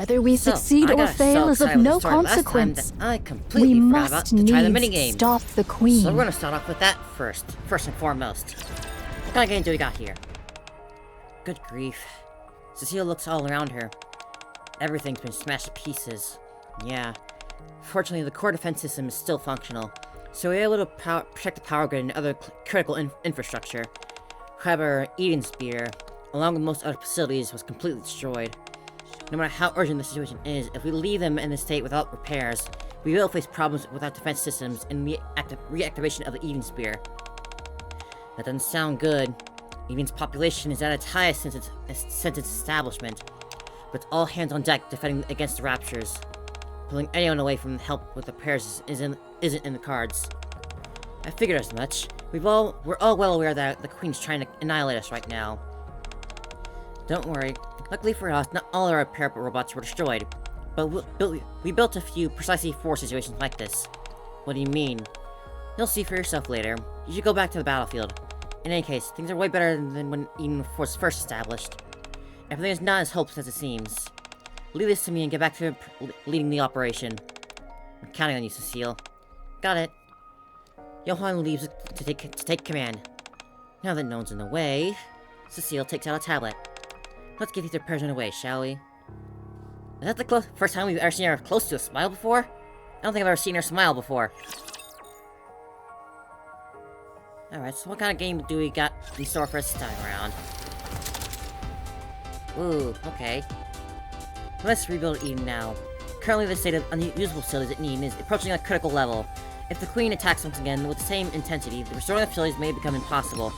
Whether we succeed or fail is of no consequence. We must needs stop the Queen. So we're gonna start off with that first and foremost. What kind of game do we got here? Good grief. Cecile looks all around her. Everything's been smashed to pieces. Yeah. Fortunately, the core defense system is still functional, so we're able to protect the power grid and other critical infrastructure. However, Eden's Spear, along with most other facilities, was completely destroyed. No matter how urgent the situation is, if we leave them in this state without repairs, we will face problems with our defense systems and reactivation of the Eden Spear. That doesn't sound good. Eden's population is at its highest since its establishment, but it's all hands on deck defending against the Raptures. Pulling anyone away from help with repairs isn't in the cards. I figured as much. We're all well aware that the Queen's trying to annihilate us right now. Don't worry. Luckily for us, not all our repair robots were destroyed, but we built a few precisely for situations like this. What do you mean? You'll see for yourself later. You should go back to the battlefield. In any case, things are way better than when Eden was first established. Everything is not as hopeless as it seems. Leave this to me and get back to leading the operation. I'm counting on you, Cecile. Got it. Johann leaves to take command. Now that no one's in the way, Cecile takes out a tablet. Let's get these repairs underway, shall we? Is that the first time we've ever seen her close to a smile before? I don't think I've ever seen her smile before. Alright, so what kind of game do we got in store for us this time around? Ooh, okay. Let's rebuild Eden now. Currently, the state of unusable facilities at Eden is approaching a critical level. If the Queen attacks once again with the same intensity, the restoring the facilities may become impossible.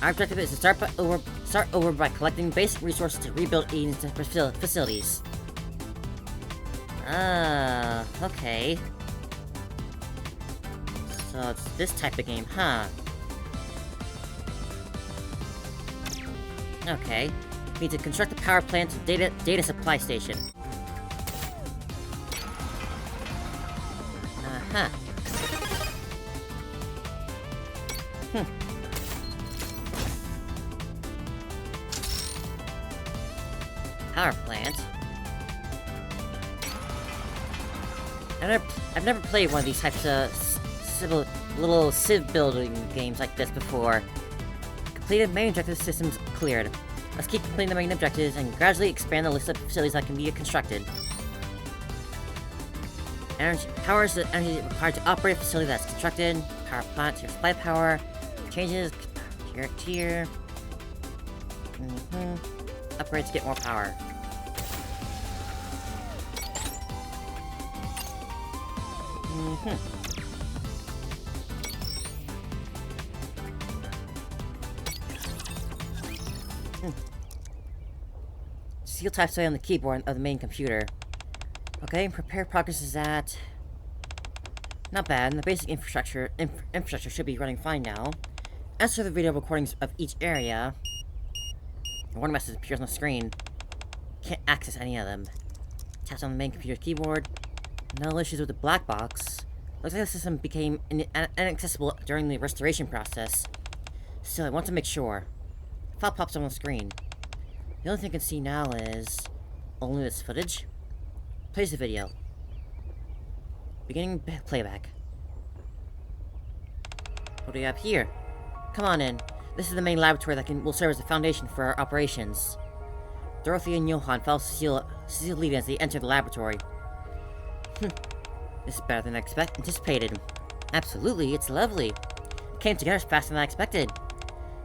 Our objective is to start over by collecting basic resources to rebuild Eden's facilities. Okay. So it's this type of game, huh? Okay. We need to construct a power plant and data supply station. Uh-huh. Power plant? I've never played one of these types of little civ building games like this before. Completed main objective systems cleared. Let's keep completing the main objectives and gradually expand the list of facilities that can be constructed. Power is the energy required to operate a facility that's constructed. Power plant to supply power. Changes tier. Upgrades to get more power. Seal types away on the keyboard of the main computer. Okay, prepare progress is at... Not bad, and the basic infrastructure should be running fine now. As for the video recordings of each area... A warning message appears on the screen. Can't access any of them. Taps on the main computer keyboard. No issues with the black box. Looks like the system became inaccessible during the restoration process. Still, I want to make sure. File pops up on the screen. The only thing I can see now is... only this footage. Plays the video. Beginning playback. What do we have here? Come on in. This is the main laboratory that will serve as the foundation for our operations. Dorothy and Johann follow Cecile leading as they enter the laboratory. This is better than I anticipated. Absolutely, it's lovely. It came together faster than I expected.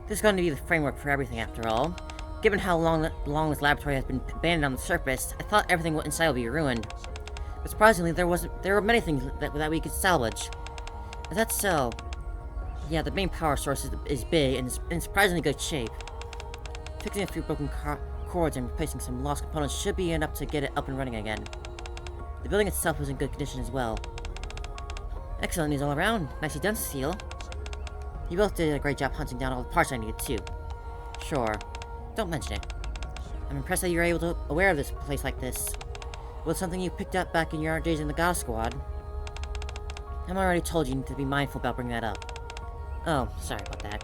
This is going to be the framework for everything after all. Given how long this laboratory has been abandoned on the surface, I thought everything inside would be ruined. But surprisingly, there were many things that we could salvage. Is that so? Yeah, the main power source is big and is in surprisingly good shape. Fixing a few broken cords and replacing some lost components should be enough to get it up and running again. The building itself was in good condition as well. Excellent news all around. Nicely done, Cecile. You both did a great job hunting down all the parts I needed too. Sure. Don't mention it. I'm impressed that you were able to aware of this place like this. Was something you picked up back in your days in the Goth Squad? I've already told you to be mindful about bringing that up. Oh, sorry about that.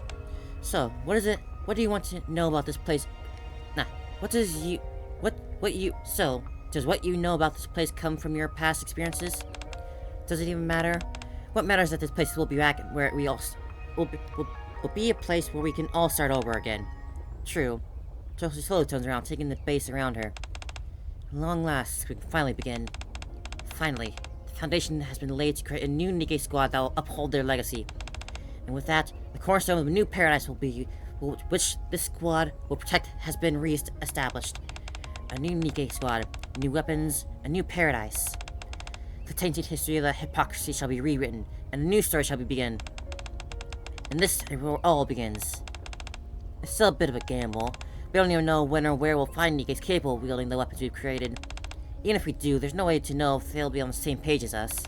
So, what is it? What do you want to know about this place? So, Does what you know about this place come from your past experiences? Does it even matter? What matters is that this place will be back where we all will be a place where we can all start over again. True. So she slowly turns around, taking the base around her. At long last, we can finally begin. Finally, the foundation has been laid to create a new Nikke squad that will uphold their legacy. And with that, the cornerstone of the new paradise which this squad will protect has been re-established. A new Nikke squad, new weapons, a new paradise. The tainted history of the hypocrisy shall be rewritten, and a new story shall begin. And this is where all begins. It's still a bit of a gamble. We don't even know when or where we'll find Nikke's capable of wielding the weapons we've created. Even if we do, there's no way to know if they'll be on the same page as us.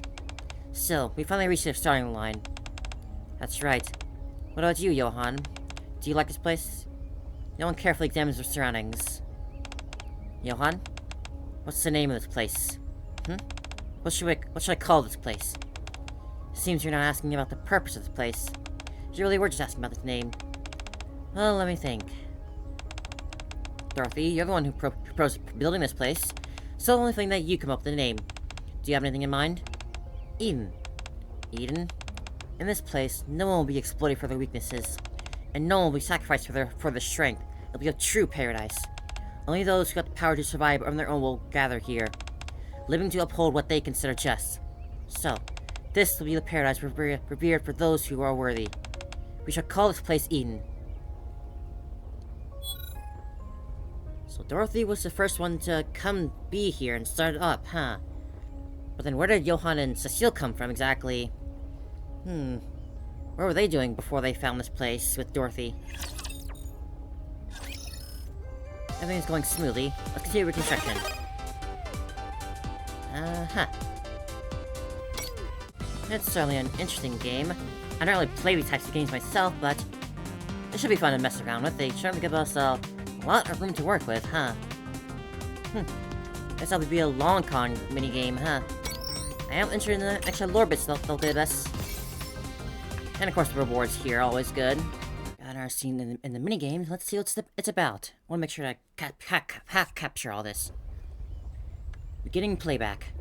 Still, we finally reached the starting line. That's right. What about you, Johan? Do you like this place? No one carefully examines their surroundings. Johan? What's the name of this place? What should I call this place? Seems you're not asking about the purpose of the place. You really were just asking about its name. Well, let me think. Dorothy, you're the one who proposed building this place, so the only thing that you come up with the name. Do you have anything in mind? Eden. Eden? In this place, no one will be exploited for their weaknesses, and no one will be sacrificed for their strength. It'll be a true paradise. Only those who got the power to survive on their own will gather here, living to uphold what they consider just. So, this will be the paradise revered for those who are worthy. We shall call this place Eden. So Dorothy was the first one to come be here and start it up, huh? But then where did Johan and Cecile come from exactly? What were they doing before they found this place with Dorothy? Everything's going smoothly. Let's continue reconstruction. It's certainly an interesting game. I don't really play these types of games myself, but it should be fun to mess around with. They certainly give us a lot of room to work with, huh? Guess that'll be a long con minigame, huh? I am interested in the extra lore bits they'll give us. And of course the rewards here, always good. Got our scene in the minigames. Let's see what it's about. I want to make sure I capture all this. Beginning playback.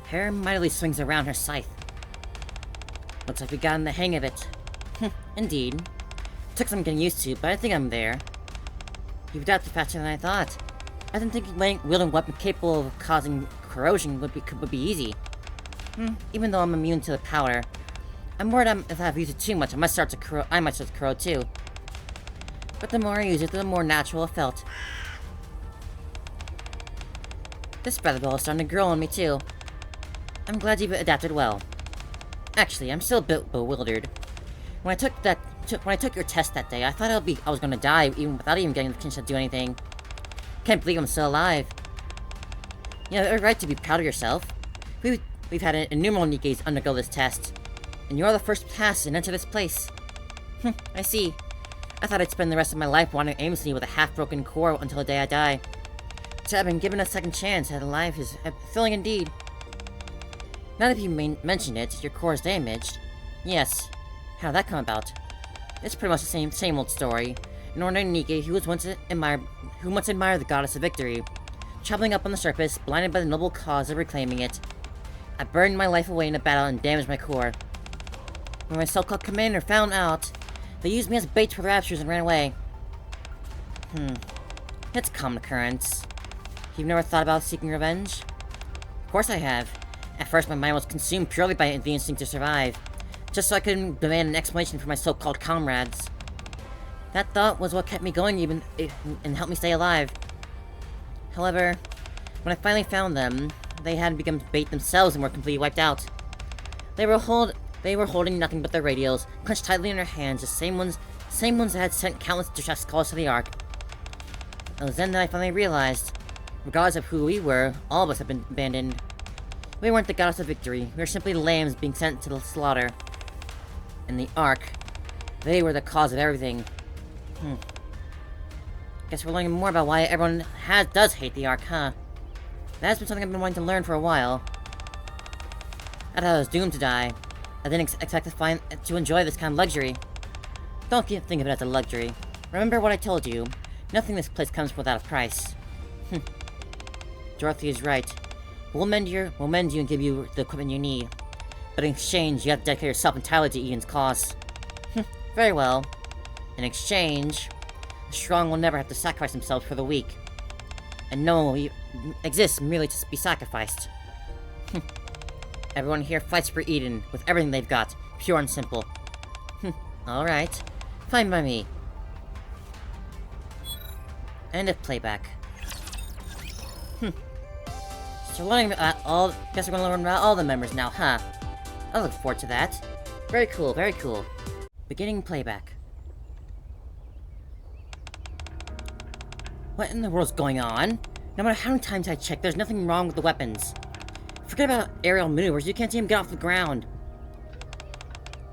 Hair mightily swings around her scythe. Looks like we've gotten the hang of it. Indeed. Took some getting used to, but I think I'm there. You've adapted faster than I thought. I didn't think wielding a weapon capable of causing corrosion would be easy. Even though I'm immune to the powder, I'm worried if I've used it too much, I might start to corrode too. But the more I use it, the more natural it felt. This feather ball is starting to grow on me too. I'm glad you've adapted well. Actually, I'm still a bit bewildered. When I took your test that day, I thought I was gonna die even without even getting the chance to do anything. Can't believe I'm still alive. You have every right to be proud of yourself. We've had innumerable Nikkes undergo this test, and you're the first to pass and enter this place. I see. I thought I'd spend the rest of my life wandering aimlessly with a half-broken core until the day I die. To have been given a second chance at life is fulfilling indeed. Now that you mention it, your core is damaged. Yes. How did that come about? It's pretty much the same old story. An ordinary Nikke who once admired the goddess of victory, traveling up on the surface, blinded by the noble cause of reclaiming it. I burned my life away in a battle and damaged my core. When my so-called commander found out, they used me as bait for the raptures and ran away. It's a common occurrence. You've never thought about seeking revenge? Of course I have. At first my mind was consumed purely by the instinct to survive, just so I couldn't demand an explanation from my so-called comrades. That thought was what kept me going and helped me stay alive. However, when I finally found them, they had become bait themselves and were completely wiped out. They were holding nothing but their radios, clenched tightly in their hands, the same ones that had sent countless distress calls to the Ark. It was then that I finally realized, regardless of who we were, all of us had been abandoned. We weren't the goddess of victory, we were simply lambs being sent to the slaughter. In the Ark, they were the cause of everything. Guess we're learning more about why everyone does hate the Ark, huh? That's been something I've been wanting to learn for a while. I thought I was doomed to die. I didn't expect to enjoy this kind of luxury. Don't think of it as a luxury. Remember what I told you. Nothing in this place comes without a price. Dorothy is right. We'll mend you and give you the equipment you need. But in exchange, you have to dedicate yourself entirely to Ian's cause. Very well. In exchange, the strong will never have to sacrifice themselves for the weak. And no one will exist merely to be sacrificed. Everyone here fights for Eden with everything they've got, pure and simple. Alright. Fine by me. End of playback. So learning about guess we're gonna learn about all the members now, huh? I look forward to that. Very cool, very cool. Beginning playback. What in the world's going on? No matter how many times I check, there's nothing wrong with the weapons. Forget about aerial maneuvers, you can't even get off the ground.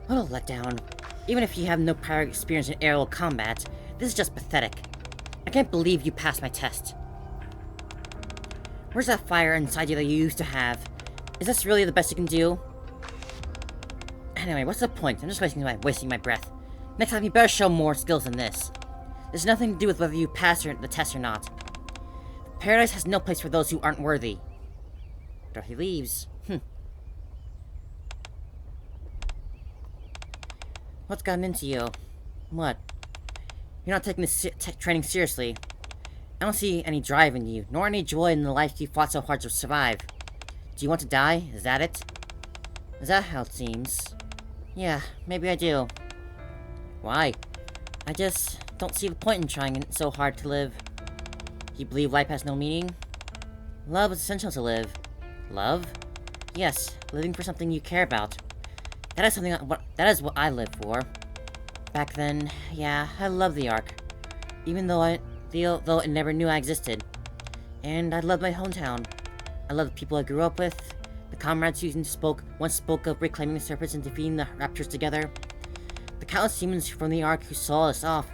What a letdown. Even if you have no prior experience in aerial combat, this is just pathetic. I can't believe you passed my test. Where's that fire inside you that you used to have? Is this really the best you can do? Anyway, what's the point? I'm just wasting my breath. Next time you better show more skills than this. There's nothing to do with whether you pass the test or not. Paradise has no place for those who aren't worthy. Dorothy leaves. What's gotten into you? What? You're not taking this training seriously. I don't see any drive in you, nor any joy in the life you fought so hard to survive. Do you want to die? Is that it? Is that how it seems? Yeah, maybe I do. Why? I just don't see the point in trying so hard to live. You believe life has no meaning? Love is essential to live. Love? Yes, living for something you care about. That is what I live for. Back then, yeah, I loved the Ark. Even though it never knew I existed. And I loved my hometown. I loved the people I grew up with, the comrades who once spoke of reclaiming the serpents and defeating the raptors together. The countless humans from the Ark who saw us off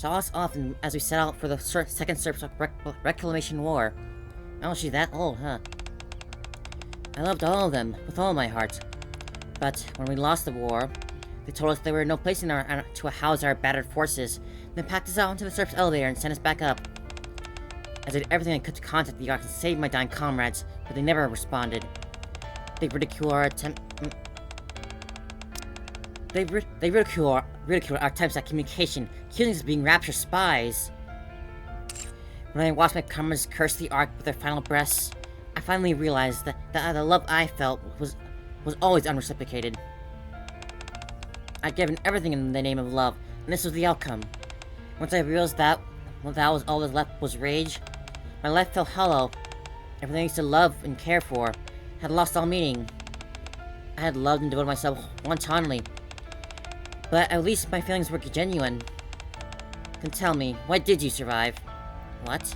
as we set out for the second Serpent Reclamation War. Oh, she's that old, huh? I loved all of them, with all my heart. But when we lost the war, they told us there were no place to house our battered forces, then packed us out onto the Serp's elevator and sent us back up. I did everything I could to contact the Ark and save my dying comrades, but they never responded. They ridicule our attempts at communication, accusing us of being Rapture spies. When I watched my comrades curse the Ark with their final breaths, I finally realized that the love I felt was always unreciprocated. I'd given everything in the name of love, and this was the outcome. Once I realized that was all that left was rage, my life felt hollow. Everything I used to love and care for had lost all meaning. I had loved and devoted myself wantonly, but at least my feelings were genuine. Then tell me, why did you survive? What?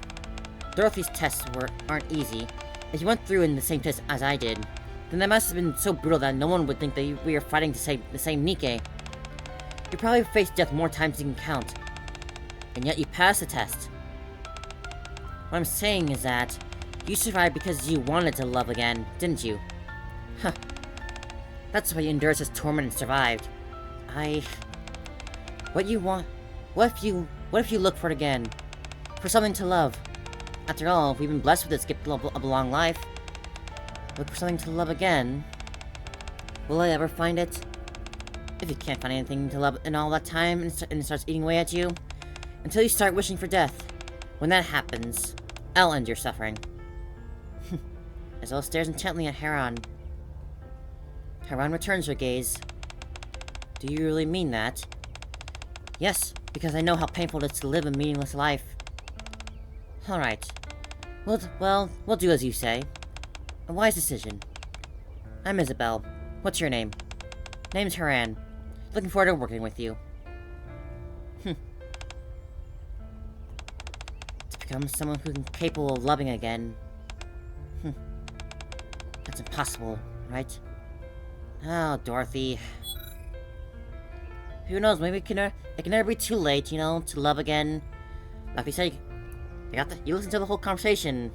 Dorothy's tests aren't easy. If you went through in the same test as I did, then that must have been so brutal that no one would think that we were fighting to save the same Nikke. You probably faced death more times than you can count, and yet you passed the test. What I'm saying is that you survived because you wanted to love again, didn't you? Huh. That's why you endured such torment and survived. What if you look for it again? For something to love? After all, we've been blessed with this gift of a long life. Look for something to love again. Will I ever find it? If you can't find anything to love in all that time and it starts eating away at you, until you start wishing for death. When that happens, I'll end your suffering. Isabelle stares intently at Heron. Heron returns her gaze. Do you really mean that? Yes, because I know how painful it is to live a meaningless life. Alright. We'll do as you say. A wise decision. I'm Isabelle. What's your name? Name's Heron. Looking forward to working with you. To become someone who's capable of loving again. That's impossible, right? Oh, Dorothy. Who knows, maybe it can never be too late, to love again. Like we said, you listen to the whole conversation.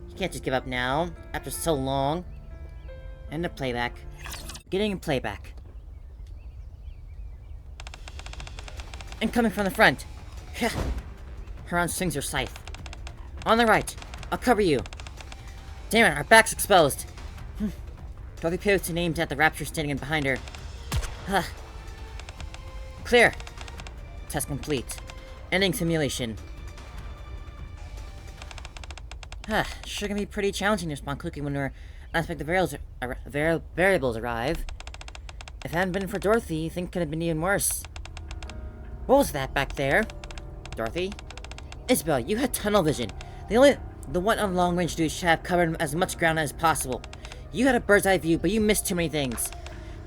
You can't just give up now, after so long. End of playback. Beginning playback. Incoming from the front. Haran swings her scythe. On the right. I'll cover you. Damn it, our back's exposed. Dorothy pivots and aims at the raptor standing in behind her. Clear. Test complete. Ending simulation. Sure can be pretty challenging to respond quickly when unexpected variables arrive. If it hadn't been for Dorothy, things could have been even worse. What was that back there? Dorothy? Isabel, you had tunnel vision. The one on long-range dude should have covered as much ground as possible. You had a bird's eye view, but you missed too many things.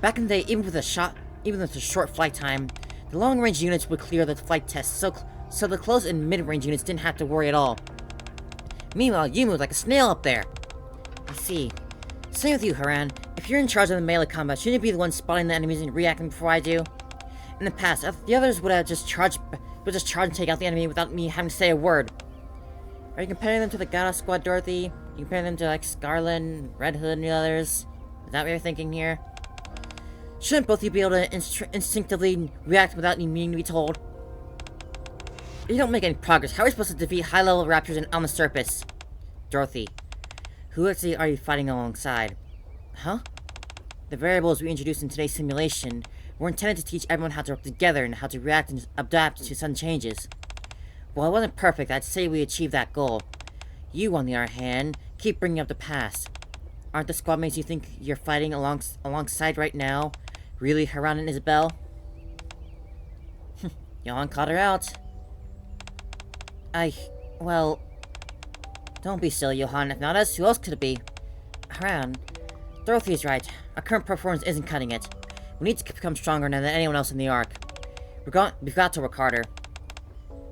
Back in the day, even with a short flight time, the long-range units would clear the flight test, so the close and mid-range units didn't have to worry at all. Meanwhile, you moved like a snail up there. I see. Same with you, Haran. If you're in charge of the melee combat, shouldn't you be the one spotting the enemies and reacting before I do? In the past, the others would have just charged and take out the enemy without me having to say a word. Are you comparing them to the Goddess Squad, Dorothy? You comparing them to, like, Scarlet, Red Hood, and the others? Is that what you're thinking here? Shouldn't both of you be able to instinctively react without needing to be told? If you don't make any progress, how are we supposed to defeat high-level raptors on the surface? Dorothy. Who actually are you fighting alongside? Huh? The variables we introduced in today's simulation were intended to teach everyone how to work together and how to react and adapt to sudden changes. While it wasn't perfect, I'd say we achieved that goal. You, on the other hand, keep bringing up the past. Aren't the squad mates you think you're fighting alongside right now really Haran and Isabel? Johan caught her out. Well... Don't be silly, Johan. If not us, who else could it be? Haran. Dorothy is right. Our current performance isn't cutting it. We need to become stronger than anyone else in the Ark. We've got to work harder.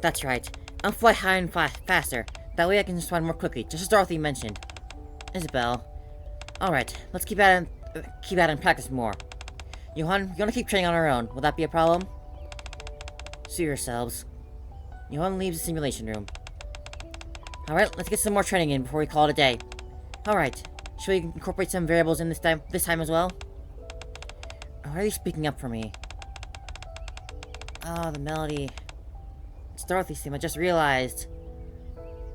That's right. I'll fly higher and faster. That way I can respond more quickly, just as Dorothy mentioned. Isabel. Alright, let's keep at it and practice more. Johan, we're gonna keep training on our own. Will that be a problem? Suit yourselves. Johan leaves the simulation room. Alright, let's get some more training in before we call it a day. Alright, should we incorporate some variables in this time as well? Or are you speaking up for me? Oh, the melody. It's Dorothy's theme, I just realized.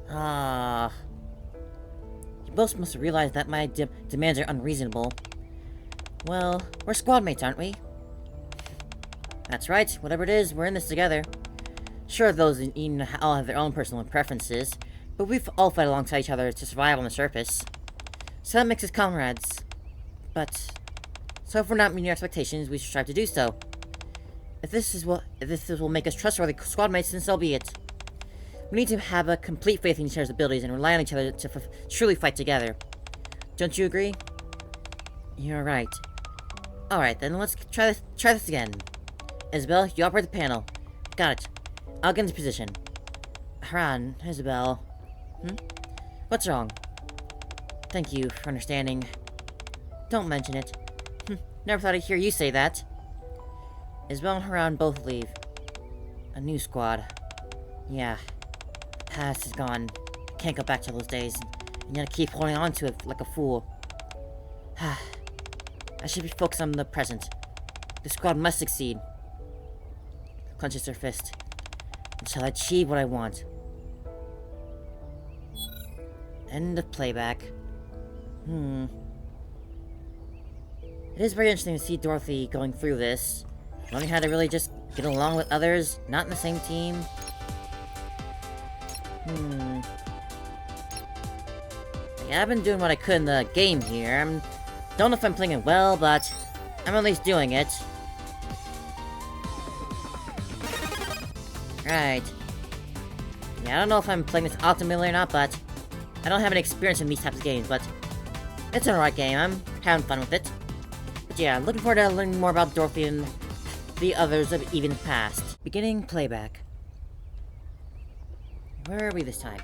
You both must have realized that my demands are unreasonable. Well, we're squad mates, aren't we? That's right, whatever it is, we're in this together. Sure, those in Eden all have their own personal preferences, but we all fight alongside each other to survive on the surface. So that makes us comrades. So if we're not meeting your expectations, we should strive to do so. If this will make us trustworthy squad mates, then so be it. We need to have a complete faith in each other's abilities and rely on each other to truly fight together. Don't you agree? You're right. Alright, then let's try this again. Isabel, you operate the panel. Got it. I'll get into position. Haran, Isabel. What's wrong? Thank you for understanding. Don't mention it. Never thought I'd hear you say that. Isabel and Haran both leave. A new squad. Yeah. The past is gone. Can't go back to those days. And yet I keep holding on to it like a fool. I should be focused on the present. The squad must succeed. Clenches her fist. And shall I achieve what I want? End of playback. It is very interesting to see Dorothy going through this. Learning how to really just get along with others, not in the same team. Yeah, I've been doing what I could in the game here. Don't know if I'm playing it well, but I'm at least doing it. Right. Yeah, I don't know if I'm playing this optimally or not, but I don't have any experience in these types of games, but it's an alright game. I'm having fun with it. But yeah, looking forward to learning more about Dorothy and the others of Eden's past. Beginning playback. Where are we this time?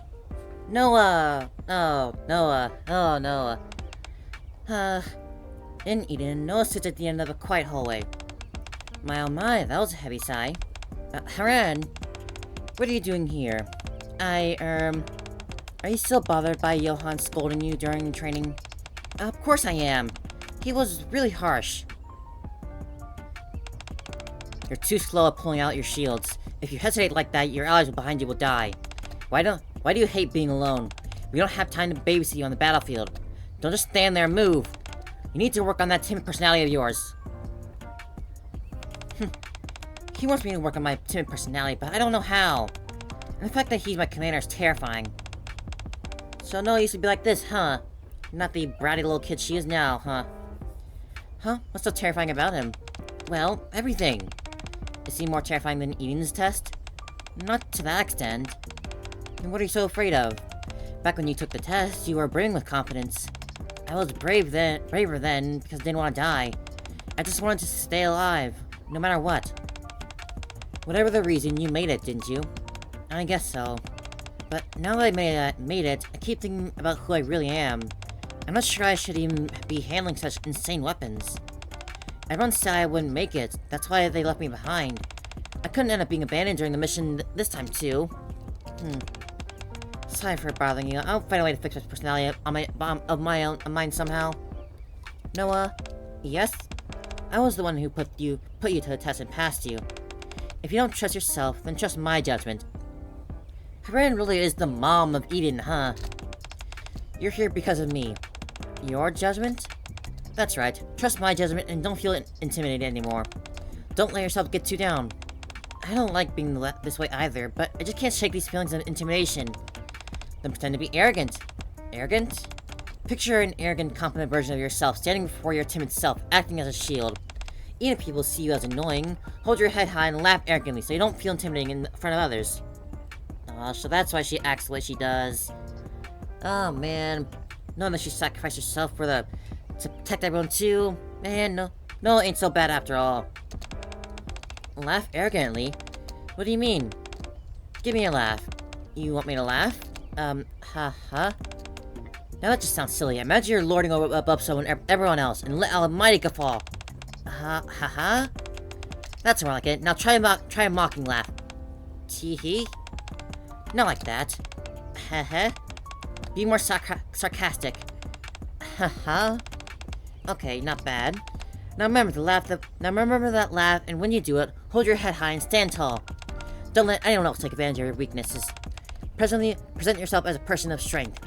Noah! Oh, Noah. Oh, Noah. In Eden, Noah sits at the end of a quiet hallway. My oh my, that was a heavy sigh. Haran! What are you doing here? Are you still bothered by Johan scolding you during training? Of course I am. He was really harsh. You're too slow at pulling out your shields. If you hesitate like that, your allies behind you will die. Why do you hate being alone? We don't have time to babysit you on the battlefield. Don't just stand there and move. You need to work on that timid personality of yours. He wants me to work on my timid personality, but I don't know how. And the fact that he's my commander is terrifying. So no, used to be like this, huh? Not the bratty little kid she is now, huh? Huh? What's so terrifying about him? Well, everything. Is he more terrifying than eating this test? Not to that extent. Then what are you so afraid of? Back when you took the test, you were brimming with confidence. I was braver then because I didn't want to die. I just wanted to stay alive, no matter what. Whatever the reason, you made it, didn't you? I guess so. But now that I made it, I keep thinking about who I really am. I'm not sure I should even be handling such insane weapons. Everyone said I wouldn't make it, that's why they left me behind. I couldn't end up being abandoned during the mission this time too. Sorry for bothering you. I'll find a way to fix my personality of mine somehow. Noah? Yes? I was the one who put you to the test and passed you. If you don't trust yourself, then trust my judgment. Corinne really is the mom of Eden, huh? You're here because of me. Your judgment? That's right. Trust my judgment and don't feel intimidated anymore. Don't let yourself get too down. I don't like being this way either, but I just can't shake these feelings of intimidation. Then pretend to be arrogant. Arrogant? Picture an arrogant, confident version of yourself standing before your timid self, acting as a shield. Even if people see you as annoying, hold your head high and laugh arrogantly so you don't feel intimidating in front of others. Oh, so that's why she acts the way she does. Oh man, knowing that she sacrificed herself to protect everyone too. Man, no, it ain't so bad after all. Laugh arrogantly? What do you mean? Give me a laugh. You want me to laugh? Now that just sounds silly. Imagine you're lording above everyone else and let almighty guffaw. That's more like it. Now try a mocking laugh. Tee-hee? Not like that. Heh. Be more sarcastic. Okay, not bad. Now remember that laugh, and when you do it, hold your head high and stand tall. Don't let anyone else take advantage of your weaknesses. Present yourself as a person of strength.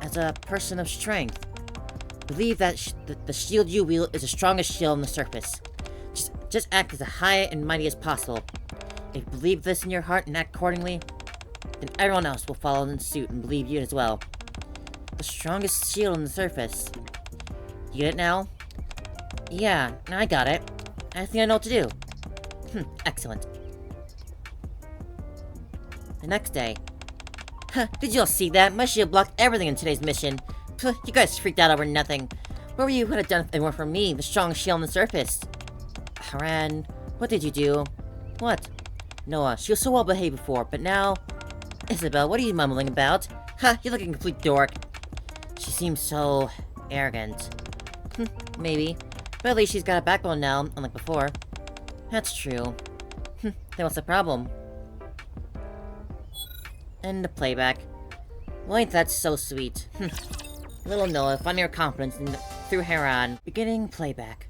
As a person of strength. Believe that the shield you wield is the strongest shield on the surface. Just act as high and mighty as possible. If you believe this in your heart and act accordingly, then everyone else will follow in suit and believe you as well. The strongest shield on the surface. You get it now? Yeah, I got it. I think I know what to do. Excellent. The next day. Did you all see that? My shield blocked everything in today's mission. You guys freaked out over nothing. What were you would have done if it weren't for me, the strongest shield on the surface? Haran, what did you do? What? Noah, she was so well behaved before, but now... Isabel, what are you mumbling about? You're like a complete dork. She seems so... arrogant. Maybe. But at least she's got a backbone now, unlike before. That's true. Then what's the problem? And the playback. Well, ain't that so sweet? Little Noah, finding her confidence through Haran. Beginning playback.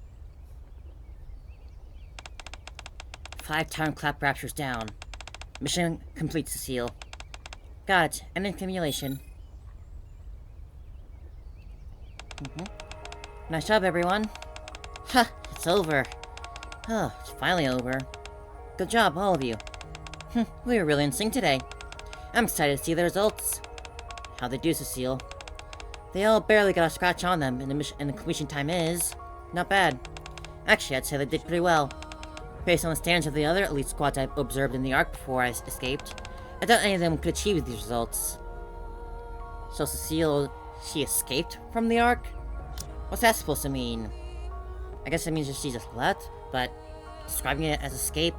5-time clap raptures down. Mission complete, Cecile. Got it. Ending simulation. Nice job, everyone. It's over. Oh, it's finally over. Good job, all of you. We were really in sync today. I'm excited to see the results. How'd they do, Cecile? They all barely got a scratch on them, and the completion time is... not bad. Actually, I'd say they did pretty well. Based on the standards of the other elite squads I observed in the Ark before I escaped, I doubt any of them could achieve these results. So Cecile, she escaped from the Ark? What's that supposed to mean? I guess it means that she just left, but describing it as escape?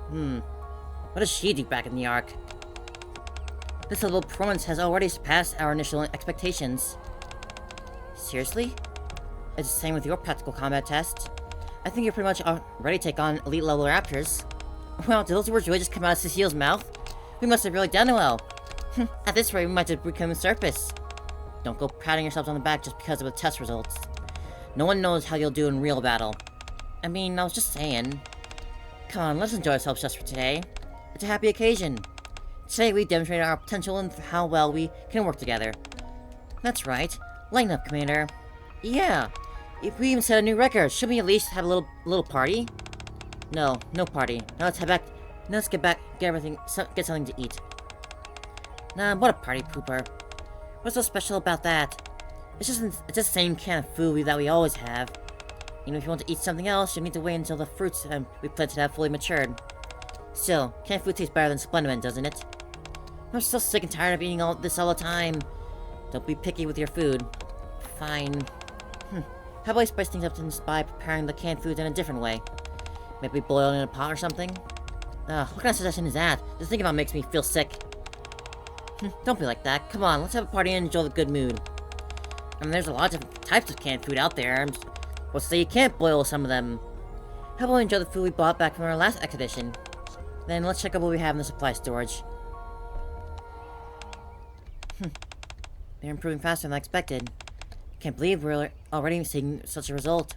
What does she do back in the Ark? This level of performance has already surpassed our initial expectations. Seriously? It's the same with your practical combat test. I think you're pretty much ready to take on elite level raptors. Wow, did those words really just come out of Cecile's mouth? We must have really done well. At this rate, we might just become the surface. Don't go patting yourselves on the back just because of the test results. No one knows how you'll do in real battle. I mean, I was just saying. Come on, let's enjoy ourselves just for today. It's a happy occasion. Today we demonstrated our potential and how well we can work together. That's right. Lighten up, Commander. Yeah. If we even set a new record, should we at least have a little party? No party. Now let's head back. Now let's get something to eat. Nah, what a party pooper. What's so special about that? It's just the same can of food that we always have. You know, if you want to eat something else, you'll need to wait until the fruits we planted have fully matured. Still, canned food tastes better than Splendament, doesn't it? I'm so sick and tired of eating all the time. Don't be picky with your food. Fine. How about we spice things up by preparing the canned foods in a different way? Maybe boil it in a pot or something? What kind of suggestion is that? Just thinking about it makes me feel sick. Don't be like that. Come on, let's have a party and enjoy the good mood. I mean, there's a lot of different types of canned food out there. Well, say you can't boil some of them. How about we enjoy the food we bought back from our last expedition? Then let's check out what we have in the supply storage. They're improving faster than I expected. Can't believe we're already seeing such a result.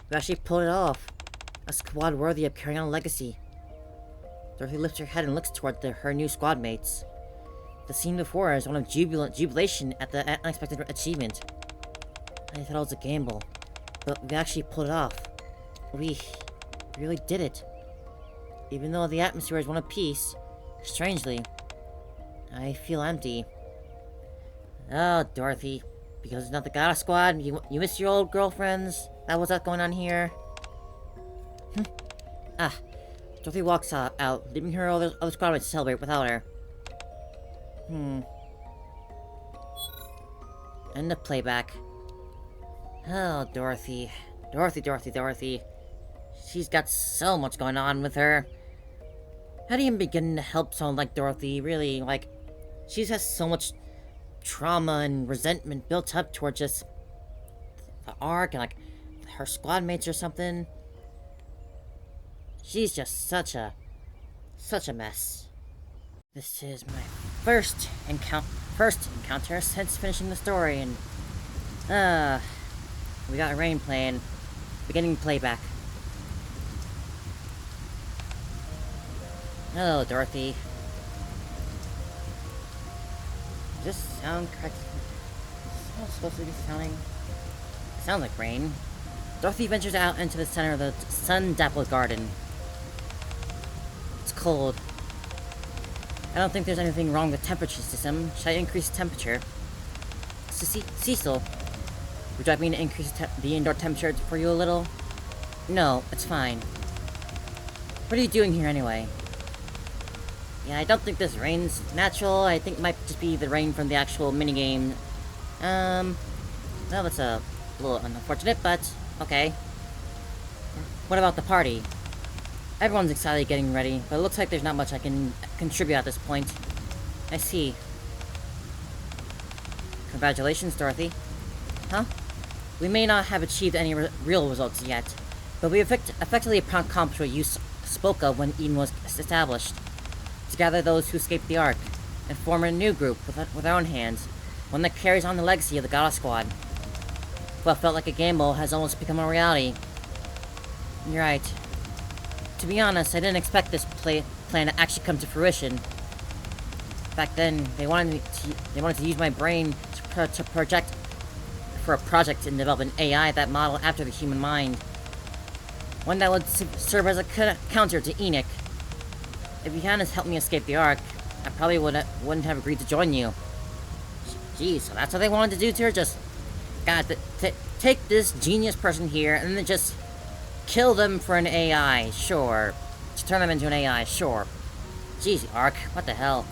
We actually pulled it off. A squad worthy of carrying on a legacy. Dorothy lifts her head and looks toward her new squad mates. The scene before is one of jubilation at the unexpected achievement. I thought it was a gamble, but we actually pulled it off. We really did it. Even though the atmosphere is one of peace, strangely, I feel empty. Oh, Dorothy, because it's not the Goddess Squad, you miss your old girlfriends? That was what's going on here? Dorothy walks out, leaving her other squadmates to celebrate without her. End of playback. Oh, Dorothy. Dorothy. She's got so much going on with her. How do you even begin to help someone like Dorothy? Really, like, she has so much trauma and resentment built up towards just the Ark and, like, her squad mates or something. She's just such a mess. This is my first encounter since finishing the story, and we got rain playing, beginning playback. Hello, Dorothy. Does this sound correct? Is this supposed to be sounding? It sounds like rain. Dorothy ventures out into the center of the sun-dappled garden. It's cold. I don't think there's anything wrong with the temperature system. Should I increase temperature? Cecil, would you like me to increase the indoor temperature for you a little? No, it's fine. What are you doing here anyway? Yeah, I don't think this rain's natural. I think it might just be the rain from the actual minigame. Well, that's a little unfortunate, but okay. What about the party? Everyone's excited getting ready, but it looks like there's not much I can contribute at this point. I see. Congratulations, Dorothy. Huh? We may not have achieved any real results yet, but we effectively accomplished what you spoke of when Eden was established. To gather those who escaped the Ark, and form a new group with our own hands, one that carries on the legacy of the Goddess Squad. What felt like a gamble has almost become a reality. You're right. To be honest, I didn't expect this plan to actually come to fruition. Back then, they wanted to use my brain to project for a project and develop an AI that modeled after the human mind. One that would serve as a counter to Enoch. If you hadn't helped me escape the Ark, I probably wouldn't have agreed to join you. Geez, so that's what they wanted to do to her? Just, take this genius person here and then just kill them for an AI, sure. Just turn them into an AI, sure. Jeez, Ark, what the hell?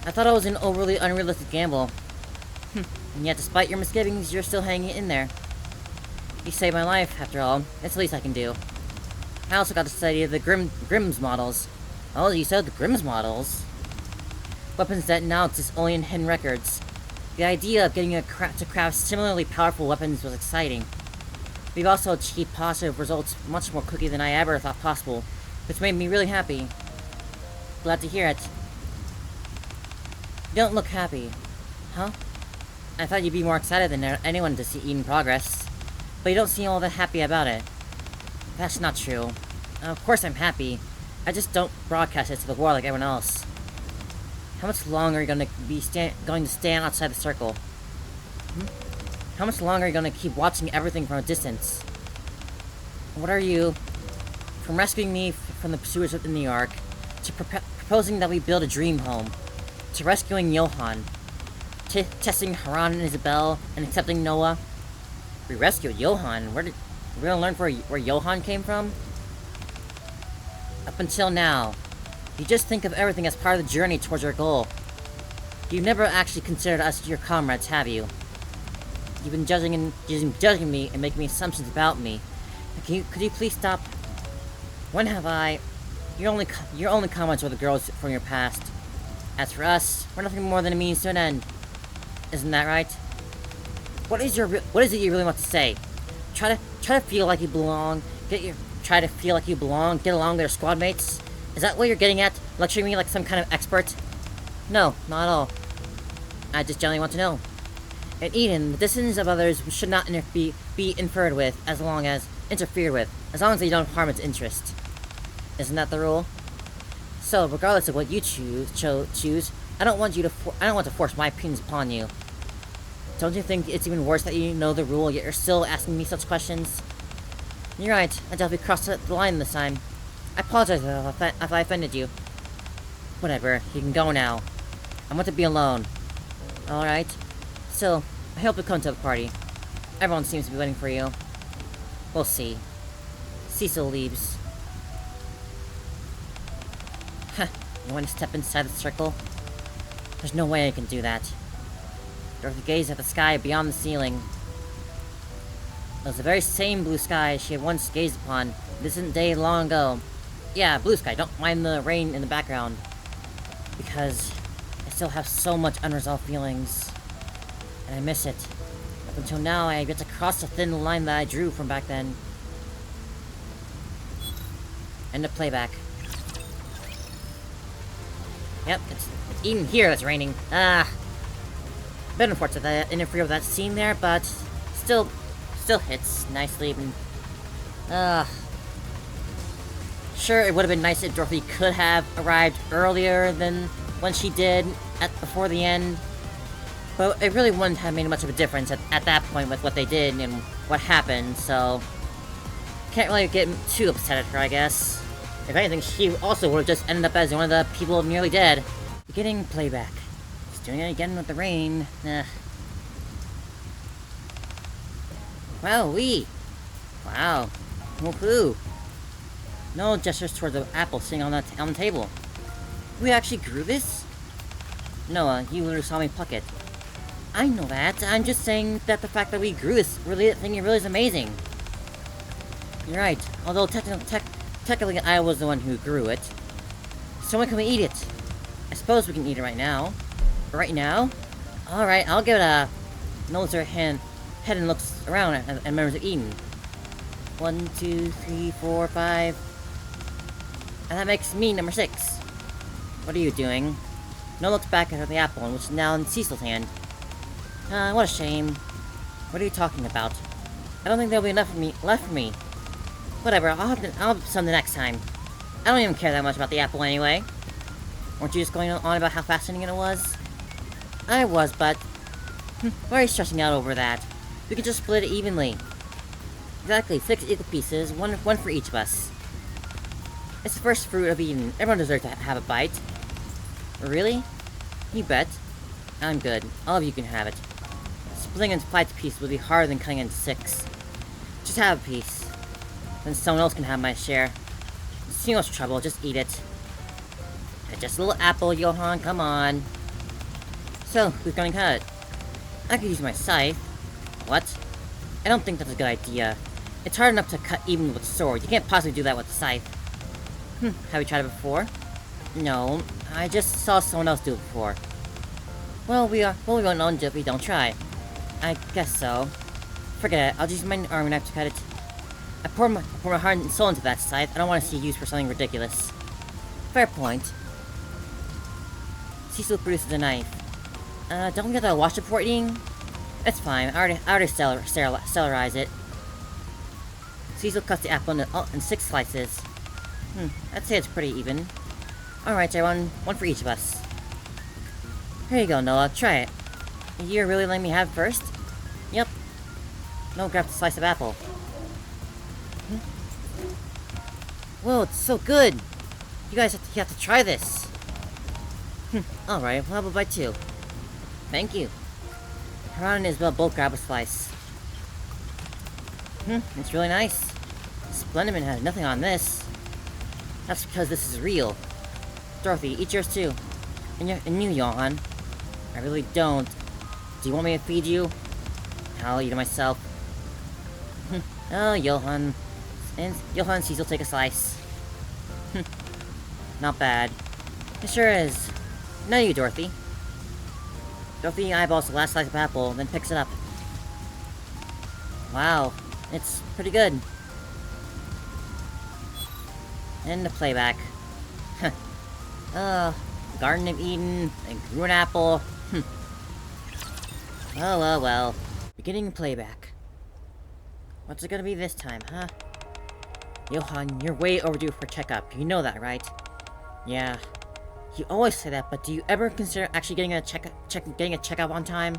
I thought it was an overly unrealistic gamble. And yet, despite your misgivings, you're still hanging in there. You saved my life, after all. It's the least I can do. I also got to study the Grimm's models. Oh, you said the Grimm's models? Weapons that now exist only in hidden records. The idea of getting to craft similarly powerful weapons was exciting. We've also achieved positive results much more quickly than I ever thought possible, which made me really happy. Glad to hear it. You don't look happy. Huh? I thought you'd be more excited than anyone to see Eden progress. But you don't seem all that happy about it. That's not true. Of course I'm happy. I just don't broadcast it to the world like everyone else. How much longer are you gonna be going to stand outside the circle? Hmm? How much longer are you gonna keep watching everything from a distance? What are you, from rescuing me from the pursuers in the Ark, to proposing that we build a dream home, to rescuing Johann, to testing Haran and Isabel, and accepting Noah? We rescued Johann. We're gonna learn where Johann came from? Up until now, you just think of everything as part of the journey towards your goal. You've never actually considered us your comrades, have you? You've been judging me and making assumptions about me. Could you please stop? When have I? Your only comments were the girls from your past. As for us, we're nothing more than a means to an end. Isn't that right? What is it you really want to say? Try to feel like you belong. Try to feel like you belong. Get along with your squad mates. Is that what you're getting at? Lecturing me like some kind of expert? No, not at all. I just generally want to know. In Eden, the decisions of others should not be interfered with, as long as they don't harm its interest. Isn't that the rule? So, regardless of what you choose, I don't want to force my opinions upon you. Don't you think it's even worse that you know the rule, yet you're still asking me such questions? You're right. I definitely crossed the line this time. I apologize if I offended you. Whatever. You can go now. I want to be alone. Alright. So, I hope you come to the party. Everyone seems to be waiting for you. We'll see. Cecil leaves. Huh. You want to step inside the circle? There's no way I can do that. Dorothy gazed at the sky beyond the ceiling. It was the very same blue sky she had once gazed upon this day long ago. Yeah, blue sky. Don't mind the rain in the background. Because I still have so much unresolved feelings. And I miss it. Up until now, I have yet to cross the thin line that I drew from back then. End of playback. Yep, it's even here that's raining. Bit unfortunate that I interfere with that scene there, but still hits nicely. Sure, it would have been nice if Dorothy could have arrived earlier than when she did before the end. But it really wouldn't have made much of a difference at that point with what they did and what happened, so can't really get too upset at her, I guess. If anything, she also would have just ended up as one of the people nearly dead. Beginning playback. Just doing it again with the rain. Wow-wee! Wow. Woohoo! No gestures toward the apple sitting on the table. We actually grew this? Noah, you literally saw me pluck it. I know that. I'm just saying that the fact that we grew this really is amazing. You're right. Although technically I was the one who grew it. So when can we eat it? I suppose we can eat it right now. Right now? Alright, I'll give it a... Nods her head and looks around and remembers Eden. 1, 2, 3, 4, 5... And that makes me number 6. What are you doing? No looks back at the apple, which is now in Cecil's hand. What a shame. What are you talking about? I don't think there'll be enough left for me. Whatever, I'll have some the next time. I don't even care that much about the apple anyway. Weren't you just going on about how fascinating it was? I was, but... why are you stressing out over that? We can just split it evenly. Exactly, 6 equal pieces, one for each of us. It's the first fruit of Eden. Everyone deserves to have a bite. Really? You bet. I'm good. All of you can have it. Splitting into 5 pieces would be harder than cutting into 6. Just have a piece. Then someone else can have my share. See no trouble, just eat it. Just a little apple, Johann, come on. So, who's gonna cut it? I could use my scythe. What? I don't think that's a good idea. It's hard enough to cut even with a sword. You can't possibly do that with a scythe. Have you tried it before? No, I just saw someone else do it before. Well, we won't know if we don't try. I guess so. Forget it, I'll just use my army knife to cut it. I pour my heart and soul into that scythe. I don't want to see it used for something ridiculous. Fair point. Cecil produces a knife. Don't we have to wash it before eating? It's fine, I already sterilize it. Cecil cuts the apple in 6 slices. I'd say it's pretty even. Alright, everyone, one for each of us. Here you go, Noah. Try it. You're really letting me have it first? Yep. No, grab a slice of apple. Whoa, it's so good! You guys have to try this. Alright, we'll have a bite too. Thank you. Haran and Isabel both grab a slice. It's really nice. Splendiman has nothing on this. That's because this is real. Dorothy, eat yours too. And you, Johan. I really don't. Do you want me to feed you? I'll eat it myself. Oh, Johan. And Johan sees you'll take a slice. Not bad. It sure is. Now you, Dorothy. Dorothy eyeballs the last slice of apple, then picks it up. Wow, it's pretty good. And the playback. Garden of Eden, and grew an apple. Well. Beginning playback. What's it gonna be this time, huh? Johan, you're way overdue for a checkup. You know that, right? Yeah. You always say that, but do you ever consider actually getting a checkup on time?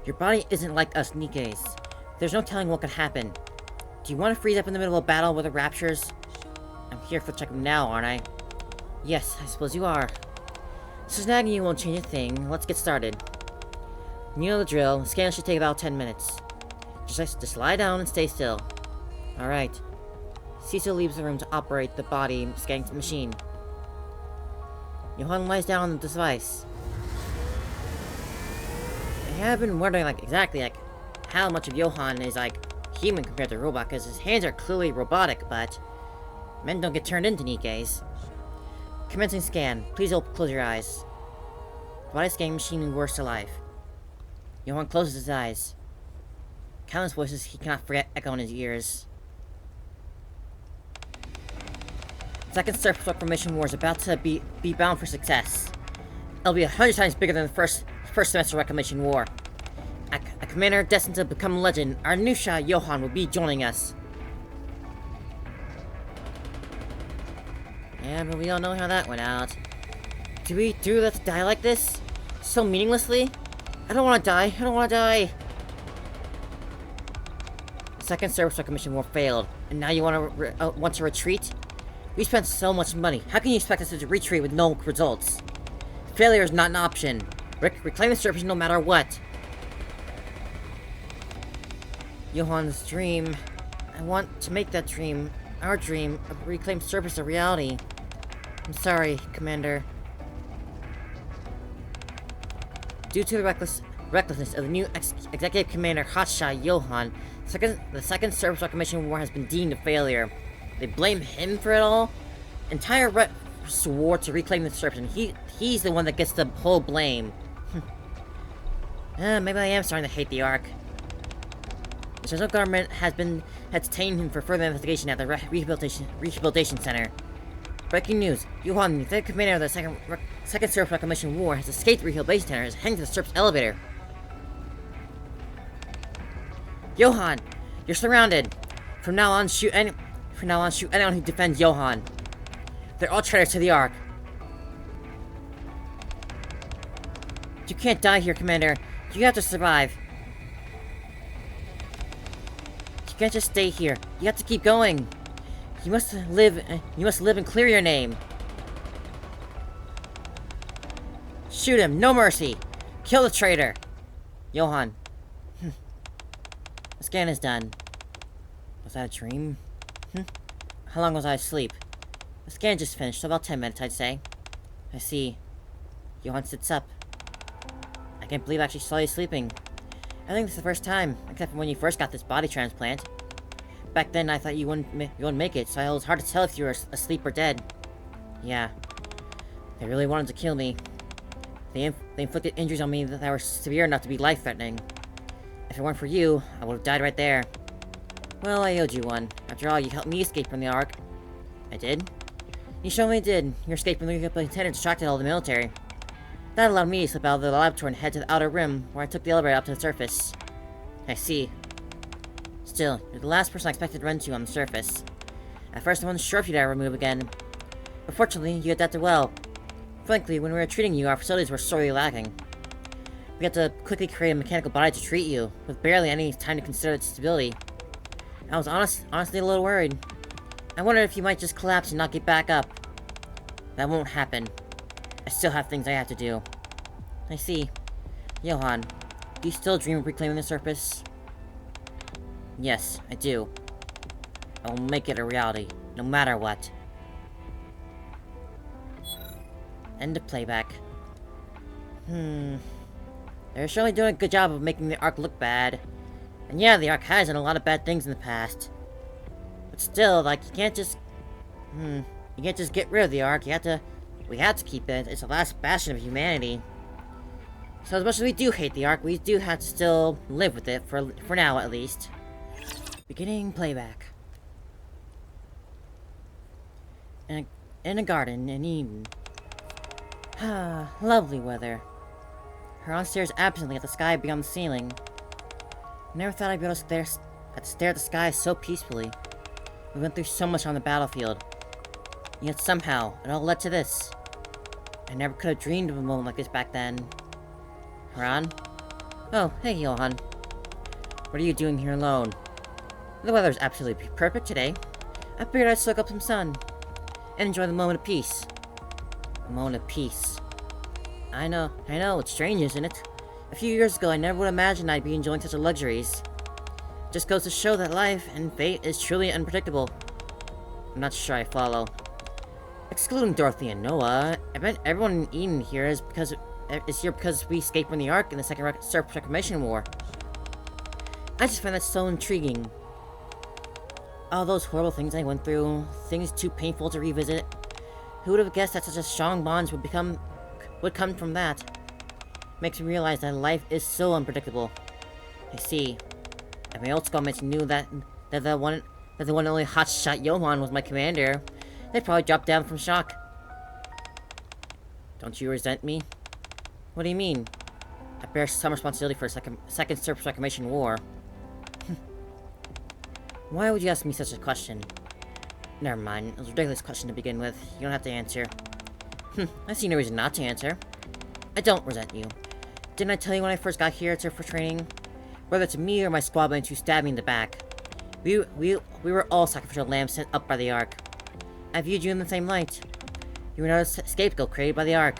Your body isn't like us Nikke's. There's no telling what could happen. Do you want to freeze up in the middle of a battle with the Raptures? I'm here for the checkup now, aren't I? Yes, I suppose you are. So snagging you won't change a thing. Let's get started. You know the drill. The scan should take about 10 minutes. Just lie down and stay still. Alright. Cecil leaves the room to operate the body scanning machine. Johan lies down on the device. I have been wondering, exactly how much of Johan is, human compared to robot, because his hands are clearly robotic, but men don't get turned into Nikke's. Commencing scan. Please close your eyes. The body scanning machine works to life. Johan closes his eyes. Countless voices he cannot forget echo in his ears. Second Surface Reclamation War is about to be bound for success. It'll be 100 times bigger than the first semester Reclamation War. A commander destined to become a legend, our new Shah Johan will be joining us. Yeah, but we all know how that went out. Do we have to die like this? So meaninglessly? I don't want to die. I don't want to die. Second Service Reclamation War failed, and now you want to retreat? We spent so much money. How can you expect us to retreat with no results? Failure is not an option. Reclaim the surface no matter what. Johan's dream. I want to make that dream, our dream, of reclaimed surface a reality. I'm sorry, Commander. Due to the recklessness of the new Executive Commander Hotshot Johan, the Second Surface Reclamation War has been deemed a failure. They blame him for it all? Entire swore to reclaim the surface, and he's the one that gets the whole blame. Maybe I am starting to hate the Ark. The Central Government has detained him for further investigation at the Rehabilitation Center. Breaking news. Johan, the commander of the Second Surface Reclamation War, has escaped the Rehabilitation Center and is heading to the surface elevator. Johan, you're surrounded. From now on, shoot anyone who defends Johan. They're all traitors to the Ark. You can't die here, Commander. You have to survive. You can't just stay here. You have to keep going. You must live and clear your name. Shoot him, no mercy. Kill the traitor. Johan. The scan is done. Was that a dream? How long was I asleep? The scan just finished, so about 10 minutes, I'd say. I see. Johan sits up. I can't believe I actually saw you sleeping. I think this is the first time, except for when you first got this body transplant. Back then, I thought you wouldn't make it, so it was hard to tell if you were asleep or dead. Yeah. They really wanted to kill me. They inflicted injuries on me that were severe enough to be life-threatening. If it weren't for you, I would have died right there. Well, I owed you one. After all, you helped me escape from the Ark. I did? You surely did. Your escape from the Rehabilitation distracted all the military. That allowed me to slip out of the laboratory and head to the outer rim, where I took the elevator up to the surface. I see. Still, you're the last person I expected to run into on the surface. At first I wasn't sure if you'd ever move again. But fortunately, you adapted well. Frankly, when we were treating you, our facilities were sorely lacking. We had to quickly create a mechanical body to treat you, with barely any time to consider its stability. I was honestly a little worried. I wondered if you might just collapse and not get back up. That won't happen. I still have things I have to do. I see. Johan, do you still dream of reclaiming the surface? Yes, I do. I will make it a reality, no matter what. End of playback. They're surely doing a good job of making the Ark look bad. And yeah, the Ark has done a lot of bad things in the past. But still, like, you can't just get rid of the Ark. We have to keep it. It's the last bastion of humanity. So as much as we do hate the Ark, we do have to still live with it, for now at least. Beginning playback. In a garden in Eden. Lovely weather. Haran stares absently at the sky beyond the ceiling. I never thought I'd be able to stare at the sky so peacefully. We went through so much on the battlefield. Yet somehow, it all led to this. I never could have dreamed of a moment like this back then. Haran? Oh, hey Johan. What are you doing here alone? The weather's absolutely perfect today. I figured I'd soak up some sun. And enjoy the moment of peace. A moment of peace. I know, it's strange, isn't it? A few years ago, I never would imagine I'd be enjoying such luxuries. It just goes to show that life and fate is truly unpredictable. I'm not sure I follow. Excluding Dorothy and Noah, I bet everyone in Eden here is here because we escaped from the Ark in the Second Surface Reclamation War. I just find that so intriguing. All those horrible things I went through, things too painful to revisit. Who would have guessed that such a strong bonds would come from that? Makes me realize that life is so unpredictable. I see. If my old schoolmates knew that the one and only hotshot Johan was my commander, they'd probably drop down from shock. Don't you resent me? What do you mean? I bear some responsibility for the Second Surface Reclamation War. Why would you ask me such a question? Never mind, it was a ridiculous question to begin with. You don't have to answer. I see no reason not to answer. I don't resent you. Didn't I tell you when I first got here for training? Whether it's me or my squad mates who stabbed me in the back. We were all sacrificial lambs sent up by the Ark. I viewed you in the same light. You were not a scapegoat created by the Ark.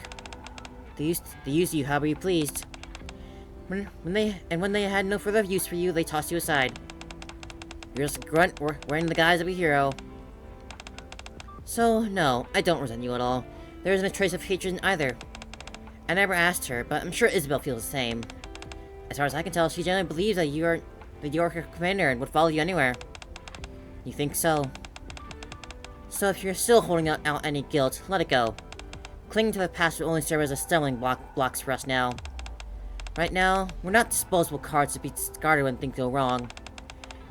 They used you however you pleased. When they had no further use for you, they tossed you aside. You're just a grunt wearing the guise of a hero. So, no, I don't resent you at all. There isn't a trace of hatred either. I never asked her, but I'm sure Isabel feels the same. As far as I can tell, she generally believes that you're her commander and would follow you anywhere. You think so? So if you're still holding out any guilt, let it go. Clinging to the past will only serve as a stumbling blocks for us now. Right now, we're not disposable cards to be discarded when things go wrong.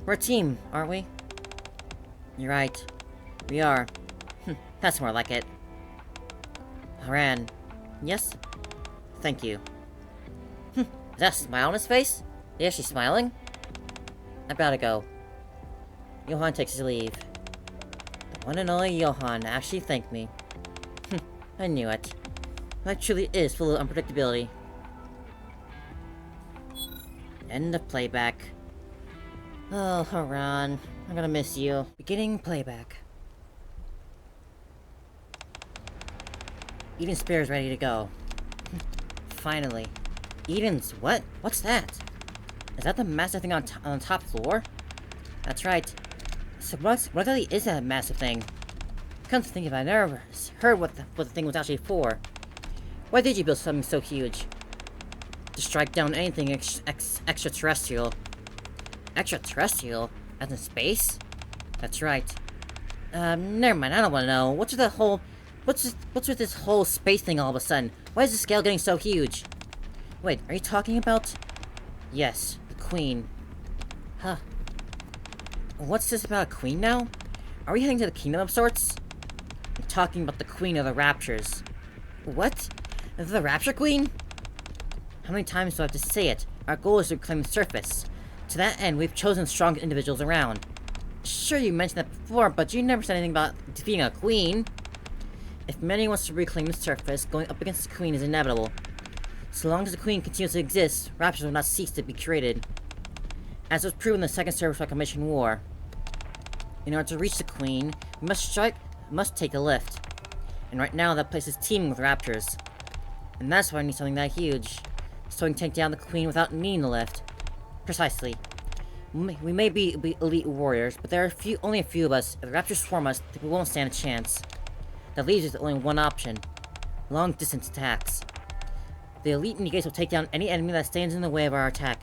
We're a team, aren't we? You're right. We are. That's more like it. Haran. Yes? Thank you. Is that a smile on his face? Is she smiling? I gotta go. Johan takes his leave. The one and only Johan actually thanked me. I knew it. Life truly is full of unpredictability. End of playback. Oh, Haran. I'm gonna miss you. Beginning playback. Eden's spear is ready to go. Finally. Eden's what? What's that? Is that the massive thing on the top floor? That's right. So what exactly is that massive thing? Come to think of it, I never heard what the thing was actually for. Why did you build something so huge? To strike down anything extraterrestrial. Extraterrestrial? As in space? That's right. Never mind, I don't want to know. What's with this whole space thing all of a sudden? Why is the scale getting so huge? Wait, are you talking about... Yes, the Queen. Huh. What's this about a queen now? Are we heading to the kingdom of sorts? I'm talking about the Queen of the Raptures. What? The Rapture Queen? How many times do I have to say it? Our goal is to reclaim the surface. To that end, we've chosen strong individuals around. Sure, you mentioned that before, but you never said anything about defeating a queen. If humanity wants to reclaim the surface, going up against the Queen is inevitable. So long as the Queen continues to exist, raptures will not cease to be created. As was proven in the Second Surface Reclamation War. In order to reach the Queen, we must take the lift. And right now, that place is teeming with raptors. And that's why I need something that huge. So we can take down the Queen without needing the lift. Precisely. We may be elite warriors, but there are only a few of us. If the raptors swarm us, we won't stand a chance. That leaves us with only one option. Long-distance attacks. The elite Nikkes will take down any enemy that stands in the way of our attack.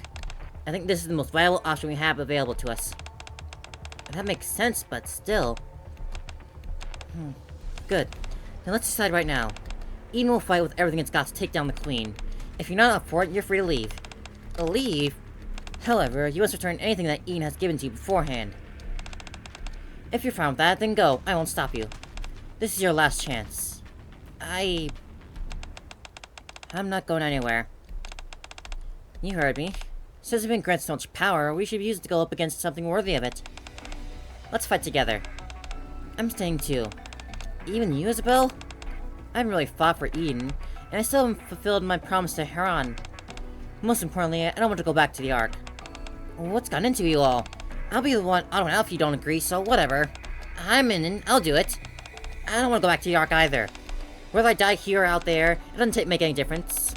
I think this is the most viable option we have available to us. That makes sense, but still. Good. Then let's decide right now. Eden will fight with everything it's got to take down the Queen. If you're not up for it, you're free to leave. Leave? However, you must return anything that Eden has given to you beforehand. If you're fine with that, then go. I won't stop you. This is your last chance. I'm not going anywhere. You heard me. Since we've been granted so much power, we should use it to go up against something worthy of it. Let's fight together. I'm staying too. Even you, Isabel? I haven't really fought for Eden, and I still haven't fulfilled my promise to Haran. Most importantly, I don't want to go back to the Ark. What's gotten into you all? I'll be the one auto out if you don't agree, so whatever. I'm in and I'll do it. I don't want to go back to the Ark either. Whether I die here or out there, it doesn't make any difference.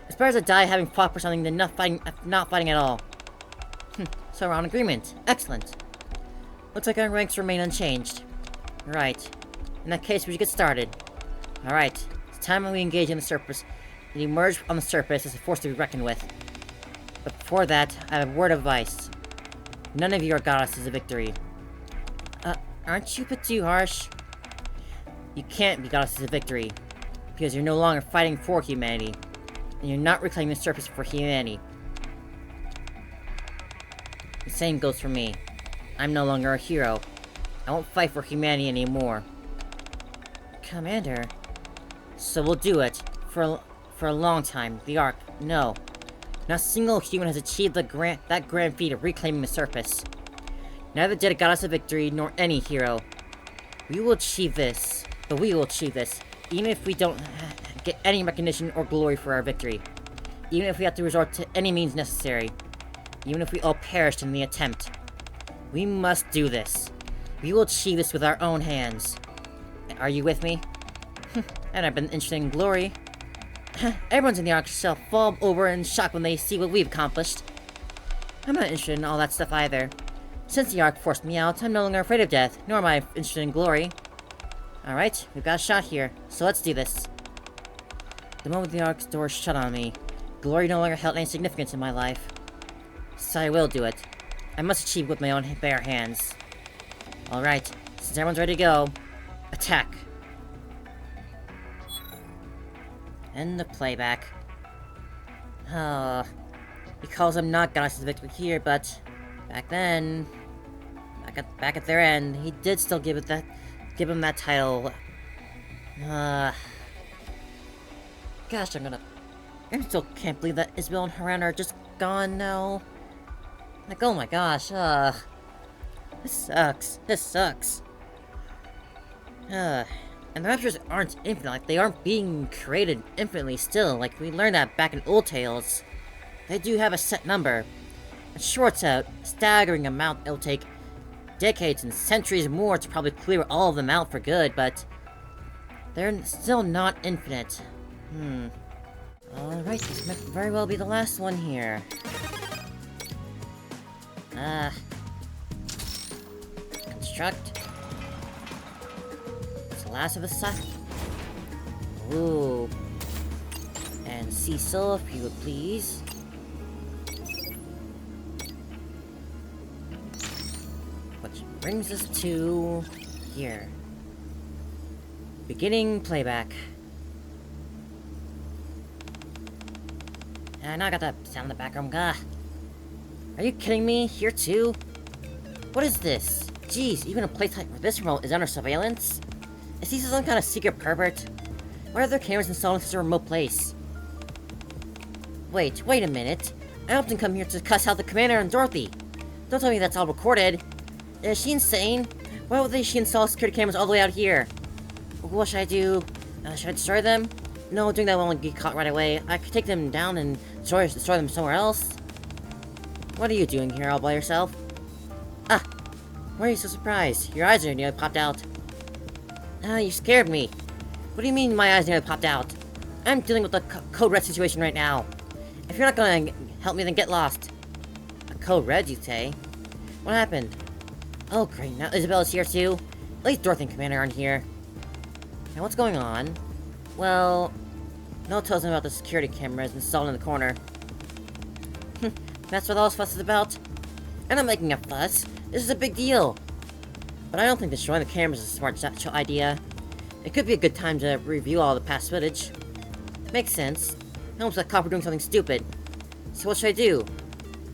It's better to die having fought for something than not fighting at all. So we're on agreement. Excellent. Looks like our ranks remain unchanged. Right. In that case, we should get started. Alright. It's time we engage in the surface and emerge on the surface as a force to be reckoned with. But before that, I have a word of advice. None of you are goddesses of victory. Aren't you a bit too harsh? You can't be goddesses of victory, because you're no longer fighting for humanity, and you're not reclaiming the surface for humanity. The same goes for me. I'm no longer a hero. I won't fight for humanity anymore. Commander. So we'll do it. For a long time. The Ark. No. Not a single human has achieved that grand feat of reclaiming the surface. Neither did a goddess of victory, nor any hero. We will achieve this. But we will achieve this, even if we don't get any recognition or glory for our victory. Even if we have to resort to any means necessary. Even if we all perished in the attempt. We must do this. We will achieve this with our own hands. Are you with me? And I've been interested in glory. Everyone's in the Ark shall fall over in shock when they see what we've accomplished. I'm not interested in all that stuff either. Since the Ark forced me out, I'm no longer afraid of death, nor am I interested in glory. Alright, we've got a shot here, so let's do this. The moment the Ark's door shut on me, glory no longer held any significance in my life. So I will do it. I must achieve with my own bare hands. Alright, since everyone's ready to go, attack! End the playback. He calls them not goddesses of victory here, but back then, back at their end, he did still give him that title. Gosh, I still can't believe that Isabel and Haran are just gone now. Like, oh my gosh, this sucks. And the raptors aren't infinite, like, they aren't being created infinitely still, like, we learned that back in old tales. They do have a set number. And sure, it's a staggering amount. It'll take decades and centuries more to probably clear all of them out for good, but they're still not infinite. Alright, this might very well be the last one here. Construct. It's the last of the set. Ooh. And Cecil, if you would please. Which brings us to here. Beginning playback. And now I got that sound in the background. Gah. Are you kidding me? Here too? What is this? Jeez, even a playtype for this remote is under surveillance? Is he some kind of secret pervert? Why are there cameras installed in such a remote place? Wait a minute. I often come here to cuss out the commander and Dorothy. Don't tell me that's all recorded. Is she insane? Why would she install security cameras all the way out here? What should I do? Should I destroy them? No, doing that won't get caught right away. I could take them down and destroy them somewhere else. What are you doing here all by yourself? Ah! Why are you so surprised? Your eyes are nearly popped out. You scared me. What do you mean my eyes nearly popped out? I'm dealing with a code red situation right now. If you're not gonna help me, then get lost. A code red, you say? What happened? Oh great, now Isabella's here too? At least Dorothy and Commander aren't here. Now what's going on? Well... No tells me about the security cameras installed in the corner. That's what all this fuss is about? I'm not making a fuss. This is a big deal. But I don't think destroying the cameras is a smart idea. It could be a good time to review all the past footage. Makes sense. Helps that cop are doing something stupid. So what should I do?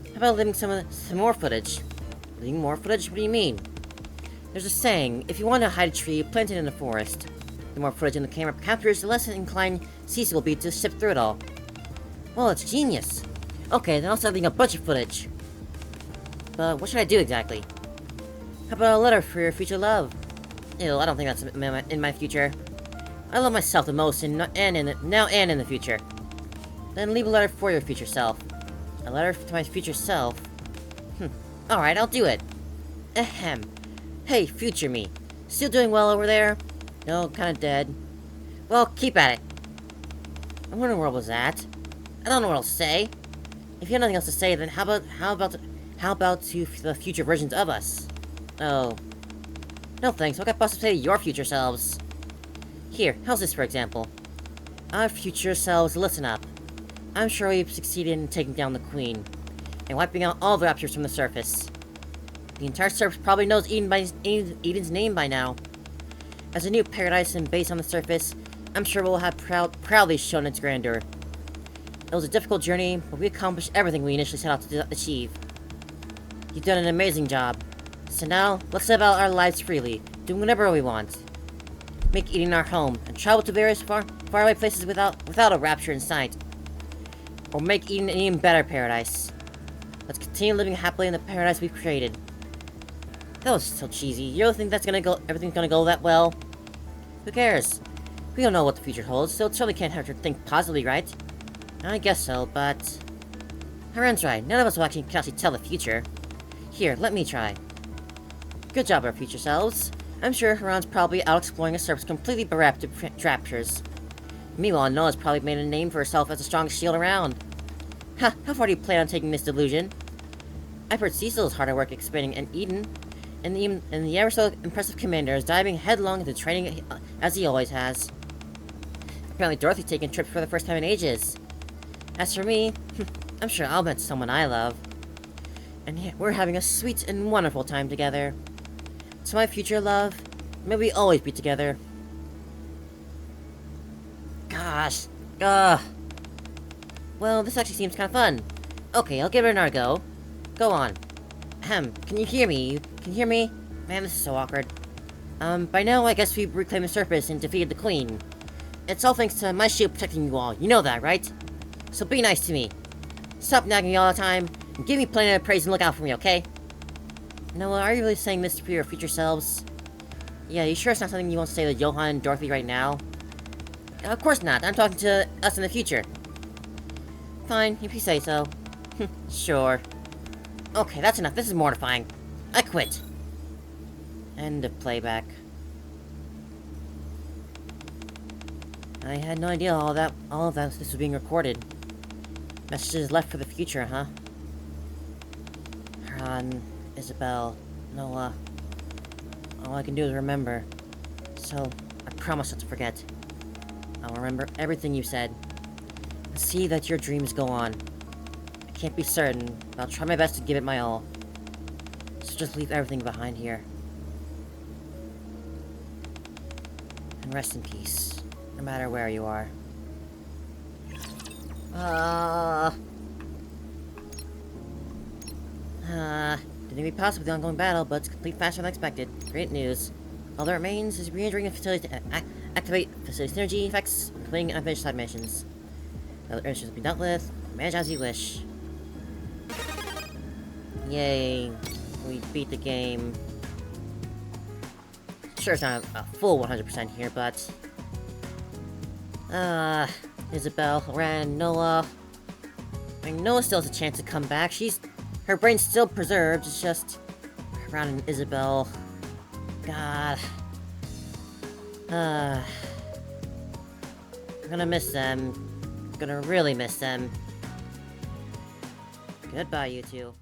How about leaving some more footage? Leaving more footage? What do you mean? There's a saying, if you want to hide a tree, plant it in the forest. The more footage in the camera captures, the less inclined Cece will be to sift through it all. Well, it's genius. Okay, then I'll start leaving a bunch of footage. But what should I do exactly? How about a letter for your future love? Ew, I don't think that's in my future. I love myself the most now and in the future. Then leave a letter for your future self. A letter to my future self? Alright, I'll do it. Ahem. Hey, future me. Still doing well over there? No, kinda dead. Well, keep at it. I wonder what was that? I don't know what else to say. If you have nothing else to say, then how about to the future versions of us? Oh. No thanks, what could I possibly say to your future selves? Here, how's this for example? Our future selves, listen up. I'm sure we've succeeded in taking down the Queen, and wiping out all the raptors from the surface. The entire surface probably knows Eden's name by now. As a new paradise and base on the surface, I'm sure we'll have proudly shown its grandeur. It was a difficult journey, but we accomplished everything we initially set out to achieve. You've done an amazing job. So now, let's live out our lives freely, doing whatever we want. Make Eden our home, and travel to various faraway places without a rapture in sight. Or make Eden an even better paradise. Let's continue living happily in the paradise we've created. That was so cheesy. You really think everything's gonna go that well? Who cares? We don't know what the future holds, so it certainly can't hurt to think positively, right? I guess so, but... Haran's right, none of us can actually tell the future. Here, let me try. Good job, our future selves. I'm sure Haran's probably out exploring a surface completely bereft of raptures. Meanwhile, Noah's probably made a name for herself as the strongest shield around. Ha! How far do you plan on taking this delusion? I've heard Cecil's hard at work expanding in Eden, and the ever so impressive commander is diving headlong into training as he always has. Apparently Dorothy's taking trips for the first time in ages. As for me, I'm sure I'll meet someone I love. And yeah, we're having a sweet and wonderful time together. To my future love, may we always be together. Gosh. Ugh. Well, this actually seems kind of fun. Okay, I'll give it another go. Go on. Ahem, can you hear me? Can you hear me? Man, this is so awkward. By now, I guess we've reclaimed the surface and defeated the Queen. It's all thanks to my shield protecting you all, you know that, right? So be nice to me. Stop nagging me all the time, and give me plenty of praise and look out for me, okay? Noah, are you really saying this for your future selves? Yeah, you sure it's not something you want to say to Johan and Dorothy right now? Of course not, I'm talking to us in the future. Fine, if you say so. Sure. Okay, that's enough, this is mortifying. I quit. End of playback. I had no idea all of this was being recorded. Messages left for the future, huh? Haran, Isabel, Noah. All I can do is remember. So, I promise not to forget. I'll remember everything you said. And see that your dreams go on. I can't be certain, but I'll try my best to give it my all. So just leave everything behind here. And rest in peace, no matter where you are. Didn't be possible with the ongoing battle, but it's complete faster than expected. Great news. All that remains is re-entering the facility to activate facility synergy effects and completing unfinished side missions. The other missions will be dealt with. Manage as you wish. Yay. We beat the game. Sure, it's not a full 100% here, but... Isabel, Ren, Noah. I mean, Noah still has a chance to come back. Her brain's still preserved. It's just Ren and Isabel. God. I'm gonna miss them. I'm gonna really miss them. Goodbye, you two.